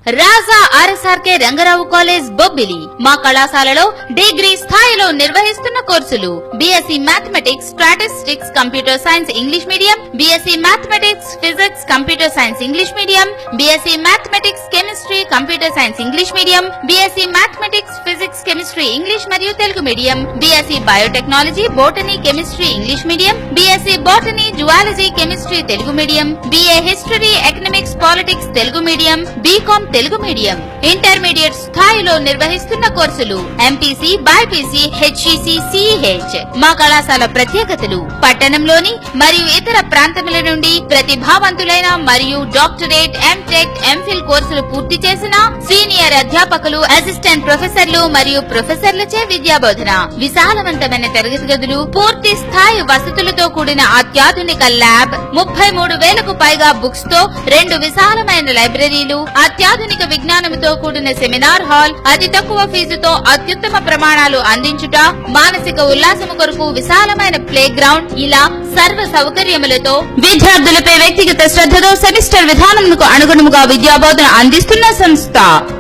రాజా RSRK Rangarao college Bobbili. మా కళాశాలలో degree స్థాయిలో నిర్వహిస్తున్న కోర్సులు BSc mathematics, statistics, computer science English medium, BSc mathematics, physics, computer science English medium, BSc mathematics, chemistry, computer science English medium, BSc mathematics, physics, chemistry English మరియు Telugu medium, BSc biotechnology, botany, chemistry English medium, BSc botany, zoology, chemistry Telugu medium, BA history, economics, politics Telugu medium, BCom Telugu medium. Intermediate స్థాయిలో నిర్వహిస్తున్న కోర్సులు MPC, BiPC, HEC, సిఈహెచ్. మా కళాశాల ప్రత్యేకతలు: పట్టణంలోని మరియు ఇతర ప్రాంతముల నుండి ప్రతిభావంతులైన మరియు డాక్టరేట్, ఎంటెక్, ఎంఫిల్ కోర్సులు పూర్తి చేసిన సీనియర్ అధ్యాపకులు, అసిస్టెంట్ ప్రొఫెసర్లు మరియు ప్రొఫెసర్లచే విద్యాబోధన. విశాలవంతమైన తరగతి గదులు, పూర్తి స్థాయి వసతులతో కూడిన అత్యాధునిక ల్యాబ్, 33,000కు పైగా బుక్స్ తో 2 విశాలమైన లైబ్రరీలు, అత్యాధునిక విజ్ఞానంతో కూడిన సెమినార్ హాల్, అతి తక్కువ ఫీజుతో అత్యుత్తమ ప్రమాణాలు అందించుట, మానసిక ఉల్లాసము కొరకు విశాలమైన ప్లే గ్రౌండ్, ఇలా సర్వ సౌకర్యములతో విద్యార్థులపై వ్యక్తిగత శ్రద్ధతో సెమిస్టర్ విధానముకు అనుగుణముగా విద్యాబోధన అందిస్తున్న సంస్థ.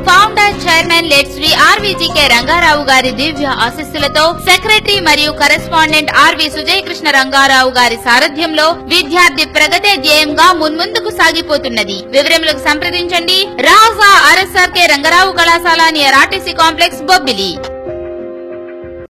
Founder, chairman late Shri RVGK Rangarao గారి దివ్య ఆశీస్సులతో సెక్రటరీ మరియు కరెస్పాండెంట్ ఆర్వి సుజయకృష్ణ రంగారావు గారి సారథ్యంలో విద్యార్థి ప్రగతే ధ్యేయంగా మున్ముందుకు సాగిపోతున్నది. వివరములకు సంప్రదించండి. రాజా ఆర్ఎస్ఆర్కే రంగారావు కళాశాల నియర్ ఆర్టీసీ కాంప్లెక్స్, బొబ్బిలి.